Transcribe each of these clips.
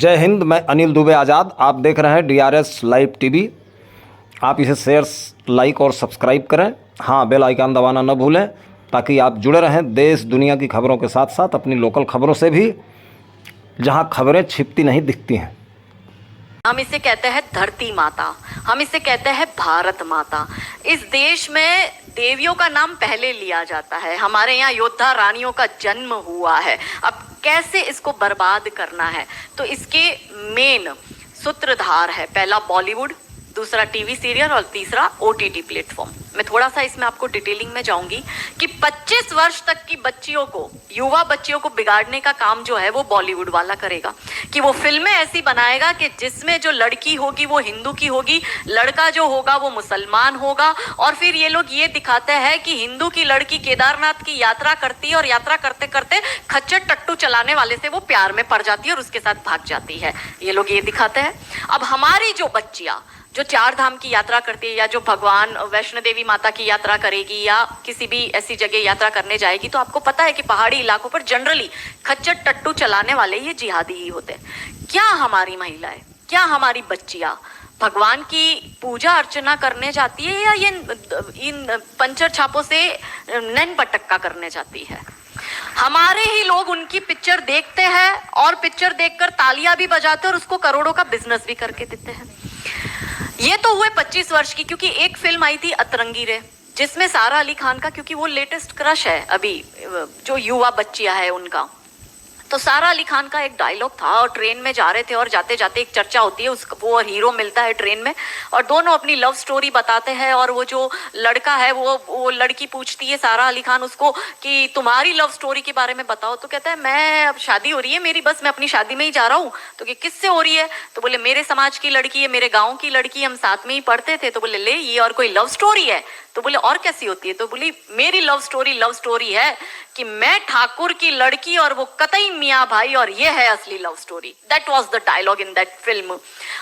जय हिंद। मैं अनिल दुबे आज़ाद। आप देख रहे हैं DRS लाइव टीवी। आप इसे शेयर, लाइक और सब्सक्राइब करें। हाँ, बेल आइकन दबाना न भूलें ताकि आप जुड़े रहें देश दुनिया की खबरों के साथ साथ अपनी लोकल खबरों से भी, जहां खबरें छिपती नहीं दिखती हैं। हम इसे कहते हैं धरती माता, हम इसे कहते हैं भारत माता। इस देश में देवियों का नाम पहले लिया जाता है। हमारे यहाँ योद्धा रानियों का जन्म हुआ है। अब कैसे इसको बर्बाद करना है, तो इसके मेन सूत्रधार है, पहला बॉलीवुड, दूसरा टीवी सीरियल और तीसरा OTT प्लेटफॉर्म। मैं थोड़ा सा इसमें आपको डिटेलिंग में जाऊंगी कि 25 वर्ष तक की बच्चियों को, युवा बच्चियों को बिगाड़ने का काम जो है वो बॉलीवुड वाला करेगा। कि वो फिल्में ऐसी बनाएगा कि जिसमें जो लड़की होगी वो हिंदू की होगी, लड़का जो होगा वो मुसलमान होगा। और फिर ये लोग ये दिखाते हैं कि हिंदू की लड़की केदारनाथ की यात्रा करती है और यात्रा करते करते खच्चर टट्टू चलाने वाले से वो प्यार में पड़ जाती है और उसके साथ भाग जाती है। ये लोग ये दिखाते हैं। अब हमारी जो बच्चियां जो 4 धाम की यात्रा करती है, या जो भगवान वैष्णो देवी माता की यात्रा करेगी, या किसी भी ऐसी जगह यात्रा करने जाएगी, तो आपको पता है कि पहाड़ी इलाकों पर जनरली खच्चर टट्टू चलाने वाले ये जिहादी ही होते हैं। क्या हमारी महिलाएं, क्या हमारी बच्चियां भगवान की पूजा अर्चना करने जाती है, या ये इन पंचर छापों से नैन पटक्का करने जाती है? हमारे ही लोग उनकी पिक्चर देखते हैं और पिक्चर देखकर तालियां भी बजाते हैं और उसको करोड़ों का बिजनेस भी करके देते हैं। ये तो हुए 25 वर्ष की, क्योंकि एक फिल्म आई थी अतरंगी रे, जिसमें सारा अली खान का, क्योंकि वो लेटेस्ट क्रश है अभी जो युवा बच्चियां है उनका, तो सारा अली खान का एक डायलॉग था और ट्रेन में जा रहे थे और जाते जाते एक चर्चा होती है, उसको वो हीरो मिलता है ट्रेन में और दोनों अपनी लव स्टोरी बताते हैं। और वो जो लड़का है वो लड़की पूछती है सारा अली खान उसको कि तुम्हारी लव स्टोरी के बारे में बताओ। तो कहता है मैं, अब शादी हो रही है मेरी, बस मैं अपनी शादी में ही जा रहा हूँ। तो कि किससे हो रही है? तो बोले मेरे समाज की लड़की है, मेरे गाँव की लड़की, हम साथ में ही पढ़ते थे। तो बोले ले, ये और कोई लव स्टोरी है? तो बोले और कैसी होती है? तो बोली मेरी लव स्टोरी है कि मैं ठाकुर की लड़की और वो कतई मियाँ भाई, और ये है असली love story. That was the dialogue in that film.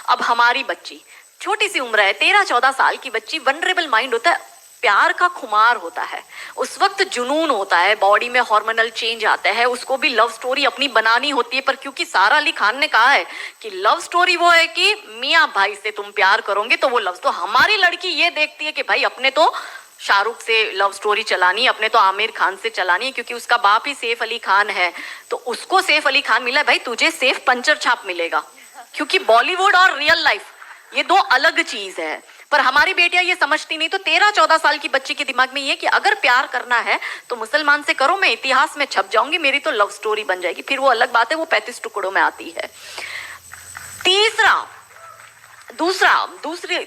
अब हमारी बच्ची, छोटी सी उम्र है, 13-14 साल की बच्ची, वनरेबल माइंड होता है, प्यार का खुमार होता है, उस वक्त जुनून होता है, बॉडी में हार्मोनल चेंज आता है, उसको भी लव स्टोरी अपनी बनानी होती है। पर क्योंकि सारा अली खान ने कहा है कि लव स्टोरी वो है कि मियाँ भाई से तुम प्यार करोगे तो वो लव, तो हमारी लड़की ये देखती है कि भाई अपने तो शाहरुख से लव स्टोरी चलानी है, अपने तो आमिर खान से चलानी है, क्योंकि उसका बाप ही सैफ अली खान है, तो उसको सैफ अली खान मिला, भाई तुझे सैफ पंचर छाप मिलेगा। क्योंकि बॉलीवुड और रियल लाइफ ये दो अलग चीज है। पर हमारी बेटियां ये समझती नहीं। तो 13-14 साल की बच्ची के दिमाग में ये कि अगर प्यार करना है तो मुसलमान से करो, मैं इतिहास में छप जाऊंगी, मेरी तो लव स्टोरी बन जाएगी। फिर वो अलग बात है, वो 35 टुकड़ों में आती है।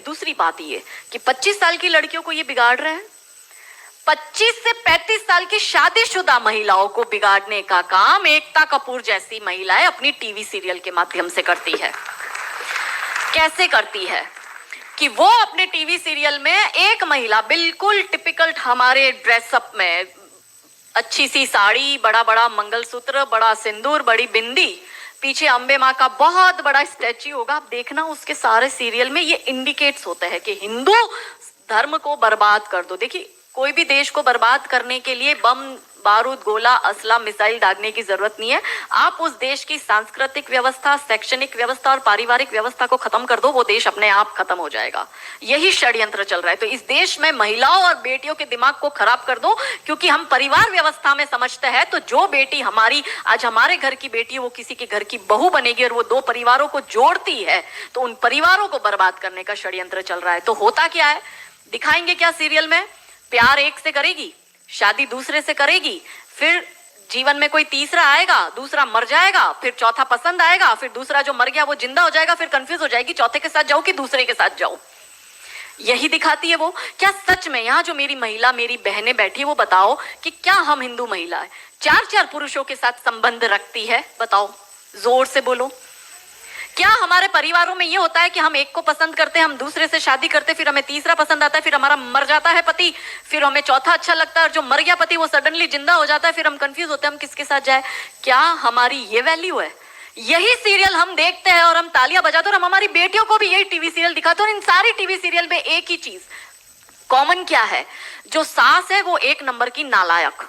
दूसरी बात ये कि 25 साल की लड़कियों को ये बिगाड़ रहे हैं। 25 से 35 साल की शादीशुदा महिलाओं को बिगाड़ने का काम एकता कपूर जैसी महिलाएं अपनी टीवी सीरियल के माध्यम से करती है। कैसे करती है कि वो अपने टीवी सीरियल में एक महिला बिल्कुल टिपिकल हमारे ड्रेसअप में, अच्छी सी साड़ी, बड़ा बड़ा मंगलसूत्र, बड़ा सिंदूर, बड़ी बिंदी, पीछे अंबे माँ का बहुत बड़ा स्टैच्यू होगा। आप देखना उसके सारे सीरियल में ये इंडिकेट्स होता है कि हिंदू धर्म को बर्बाद कर दो। देखिए, कोई भी देश को बर्बाद करने के लिए बम, बारूद, गोला, असला, मिसाइल दागने की जरूरत नहीं है। आप उस देश की सांस्कृतिक व्यवस्था, शैक्षणिक व्यवस्था और पारिवारिक व्यवस्था को खत्म कर दो, वो देश अपने आप खत्म हो जाएगा। यही षड्यंत्र चल रहा है। तो इस देश में महिलाओं और बेटियों के दिमाग को खराब कर दो, क्योंकि हम परिवार व्यवस्था में समझते हैं। तो जो बेटी हमारी, आज हमारे घर की बेटी, वो किसी के घर की बहू बनेगी और वो 2 परिवारों को जोड़ती है, तो उन परिवारों को बर्बाद करने का षड्यंत्र चल रहा है। तो होता क्या है, दिखाएंगे क्या सीरियल में? प्यार एक से करेगी, शादी दूसरे से करेगी, फिर जीवन में कोई तीसरा आएगा, दूसरा मर जाएगा, फिर चौथा पसंद आएगा, फिर दूसरा जो मर गया वो जिंदा हो जाएगा, फिर कंफ्यूज हो जाएगी चौथे के साथ जाऊं कि दूसरे के साथ जाऊं। यही दिखाती है वो। क्या सच में यहाँ जो मेरी महिला, मेरी बहनें बैठी, वो बताओ कि क्या हम हिंदू महिला है 4-4 पुरुषों के साथ संबंध रखती है? बताओ, जोर से बोलो। क्या हमारे परिवारों में ये होता है कि हम एक को पसंद करते हैं, हम दूसरे से शादी करते, फिर हमें तीसरा पसंद आता है, फिर हमारा मर जाता है पति, फिर हमें चौथा अच्छा लगता है, और जो मर गया पति वो सडनली जिंदा हो जाता है, फिर हम कंफ्यूज होते हैं हम किसके साथ जाए? क्या हमारी ये वैल्यू है? यही सीरियल हम देखते हैं और हम तालियां बजाते हैं, और हम हमारी बेटियों को भी यही टीवी सीरियल दिखाते हैं। और इन सारी टीवी सीरियल में एक ही चीज कॉमन क्या है? जो सास है वो 1 नंबर की नालायक,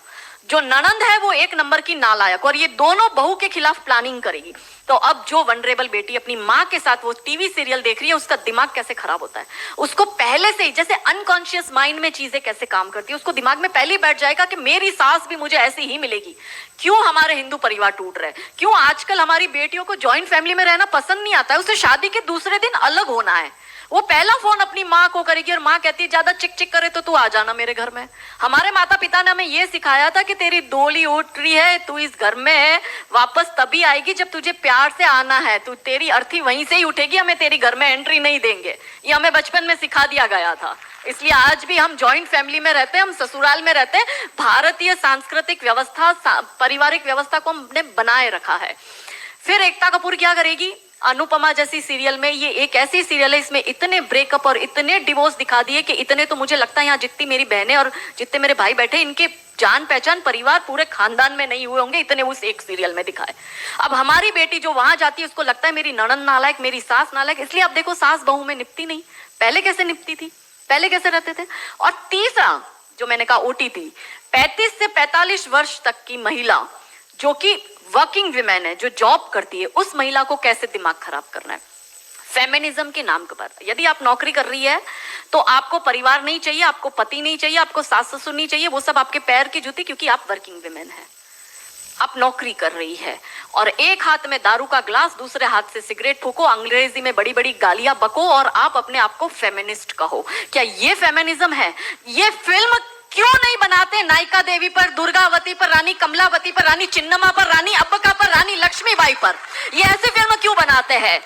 जो ननंद है वो एक नंबर की नालायक, और ये दोनों बहू के खिलाफ प्लानिंग करेगी। तो अब जो वनरेबल बेटी अपनी माँ के साथ वो टीवी सीरियल देख रही है, उसका दिमाग कैसे खराब होता है, उसको पहले से ही जैसे अनकॉन्शियस माइंड में चीजें कैसे काम करती है, उसको दिमाग में पहले ही बैठ जाएगा कि मेरी सास भी मुझे ऐसी ही मिलेगी। क्यों हमारे हिंदू परिवार टूट रहे, क्यों आजकल हमारी बेटियों को जॉइंट फैमिली में रहना पसंद नहीं आता है, उसे शादी के दूसरे दिन अलग होना है। वो पहला फोन अपनी माँ को करेगी और माँ कहती है ज्यादा चिक चिक करे तो तू आ जाना मेरे घर में। हमारे माता पिता ने हमें ये सिखाया था कि तेरी डोली उठ रही है, तू इस घर में वापस तभी आएगी जब तुझे प्यार से आना है, तू तेरी अर्थी वहीं से ही उठेगी, हमें तेरी घर में एंट्री नहीं देंगे। ये हमें बचपन में सिखा दिया गया था। इसलिए आज भी हम जॉइंट फैमिली में रहते हैं, हम ससुराल में रहते हैं। भारतीय सांस्कृतिक व्यवस्था, पारिवारिक व्यवस्था को हमने बनाए रखा है। फिर एकता कपूर क्या करेगी, अनुपमा जैसी सीरियल में, ये एक ऐसी सीरियल है इसमें इतने ब्रेकअप और इतने डिवोर्स दिखा दिए कि इतने तो मुझे लगता है यहाँ जितनी मेरी बहनें और जितने मेरे भाई बैठे, इनके जान पहचान परिवार पूरे खानदान में नहीं हुए होंगे, इतने उस एक सीरियल में दिखाए। अब हमारी बेटी जो वहां जाती है उसको लगता है मेरी ननंद नालायक, मेरी सास नालायक, इसलिए अब देखो सास बहू में निपटी नहीं। पहले कैसे निपटी थी, पहले कैसे रहते थे। और तीसरा जो मैंने कहा ओटीटी, 35 से 45 वर्ष तक की महिला जो कि वर्किंग विमेन है, जो जॉब करती है, उस महिला को कैसे दिमाग खराब करना है फेमिनिज्म के नाम पर। यदि आप नौकरी कर रही है तो आपको परिवार नहीं चाहिए, आपको पति नहीं चाहिए, आपको सास ससुर नहीं चाहिए, वो सब आपके पैर की जूती, क्योंकि आप वर्किंग विमेन है, आप नौकरी कर रही है। और एक हाथ में दारू का ग्लास, दूसरे हाथ से सिगरेट फूको, अंग्रेजी में बड़ी बड़ी गालियां बको और आप अपने आप को फेमिनिस्ट कहो। क्या ये फेमिनिज्म है? ये फिल्म क्यों नहीं बनाते नायिका देवी पर, दुर्गावती पर, रानी कमलावती पर, रानी चिन्नमा पर, रानी अब्बका पर, रानी लक्ष्मीबाई पर? ये ऐसी फिल्म क्यों बनाते हैं?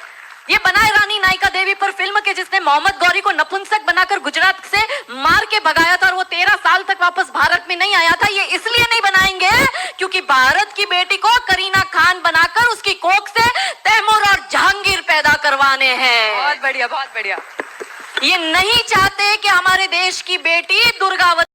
ये बनाए रानी नायिका देवी पर फिल्म के जिसने मोहम्मद गौरी को नपुंसक बनाकर गुजरात से मार के भगाया था और वो 13 साल तक वापस भारत में नहीं आया था। ये इसलिए नहीं बनाएंगे क्योंकि भारत की बेटी को करीना खान बनाकर उसकी कोख से तैमूर और जहांगीर पैदा करवाने हैं। बहुत बढ़िया, बहुत बढ़िया। ये नहीं चाहते कि हमारे देश की बेटी दुर्गावती